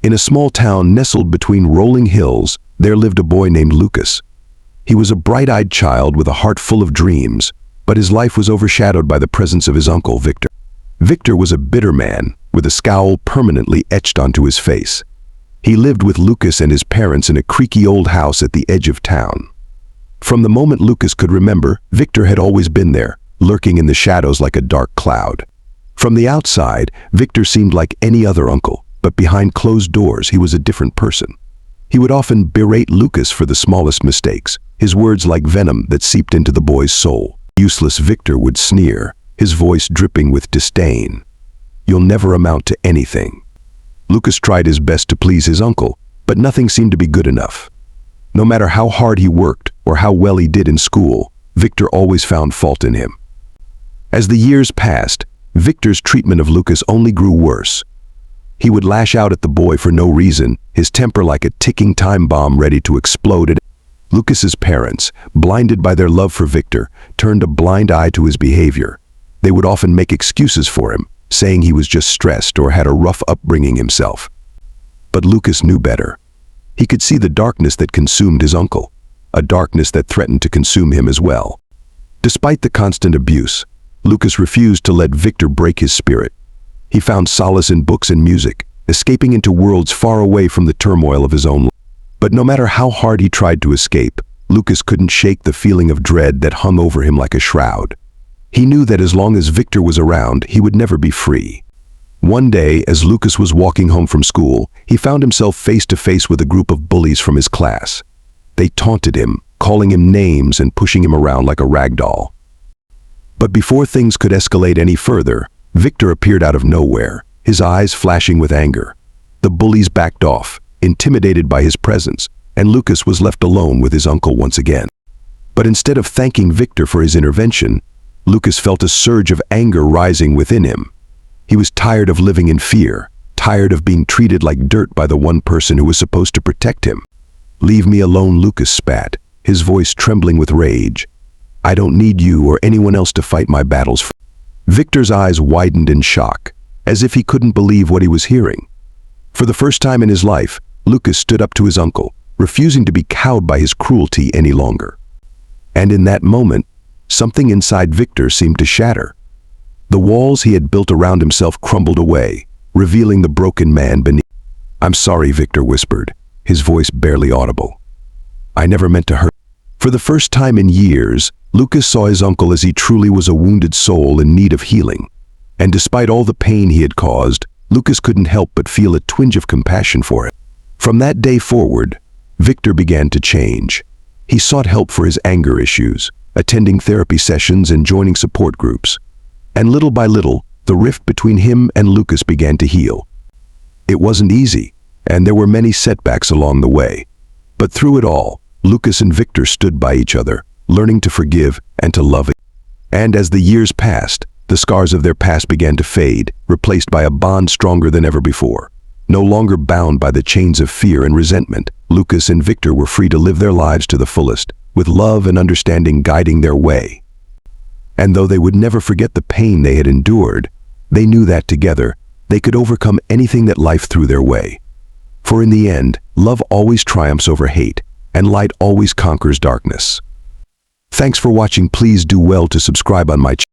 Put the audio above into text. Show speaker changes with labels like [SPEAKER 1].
[SPEAKER 1] In a small town nestled between rolling hills, there lived a boy named Lucas. He was a bright-eyed child with a heart full of dreams, but his life was overshadowed by the presence of his uncle, Victor. Victor was a bitter man, with a scowl permanently etched onto his face. He lived with Lucas and his parents in a creaky old house at the edge of town. From the moment Lucas could remember, Victor had always been there, lurking in the shadows like a dark cloud. From the outside, Victor seemed like any other uncle, but behind closed doors he was a different person. He would often berate Lucas for the smallest mistakes, his words like venom that seeped into the boy's soul. Useless Victor would sneer, his voice dripping with disdain. "You'll never amount to anything." Lucas tried his best to please his uncle, but nothing seemed to be good enough. No matter how hard he worked or how well he did in school, Victor always found fault in him. As the years passed, Victor's treatment of Lucas only grew worse. He would lash out at the boy for no reason, his temper like a ticking time bomb ready to explode. Lucas's parents, blinded by their love for Victor, turned a blind eye to his behavior. They would often make excuses for him, saying he was just stressed or had a rough upbringing himself. But Lucas knew better. He could see the darkness that consumed his uncle, a darkness that threatened to consume him as well. Despite the constant abuse, Lucas refused to let Victor break his spirit. He found solace in books and music, escaping into worlds far away from the turmoil of his own life. But no matter how hard he tried to escape, Lucas couldn't shake the feeling of dread that hung over him like a shroud. He knew that as long as Victor was around, he would never be free. One day, as Lucas was walking home from school, he found himself face to face with a group of bullies from his class. They taunted him, calling him names and pushing him around like a rag doll. But before things could escalate any further, Victor appeared out of nowhere, his eyes flashing with anger. The bullies backed off, intimidated by his presence, and Lucas was left alone with his uncle once again. But instead of thanking Victor for his intervention, Lucas felt a surge of anger rising within him. He was tired of living in fear, tired of being treated like dirt by the one person who was supposed to protect him. "Leave me alone," Lucas spat, his voice trembling with rage. "I don't need you or anyone else to fight my battles for." Victor's eyes widened in shock, as if he couldn't believe what he was hearing. For the first time in his life, Lucas stood up to his uncle, refusing to be cowed by his cruelty any longer. And in that moment, something inside Victor seemed to shatter. The walls he had built around himself crumbled away, revealing the broken man beneath. "I'm sorry," Victor whispered, his voice barely audible. "I never meant to hurt." For the first time in years, Lucas saw his uncle as he truly was, a wounded soul in need of healing. And despite all the pain he had caused, Lucas couldn't help but feel a twinge of compassion for him. From that day forward, Victor began to change. He sought help for his anger issues, attending therapy sessions and joining support groups. And little by little, the rift between him and Lucas began to heal. It wasn't easy, and there were many setbacks along the way. But through it all, Lucas and Victor stood by each other, learning to forgive and to love. And as the years passed, the scars of their past began to fade, replaced by a bond stronger than ever before. No longer bound by the chains of fear and resentment, Lucas and Victor were free to live their lives to the fullest, with love and understanding guiding their way. And though they would never forget the pain they had endured, they knew that together, they could overcome anything that life threw their way. For in the end, love always triumphs over hate, and light always conquers darkness. Thanks for watching. Please do well to subscribe on my channel.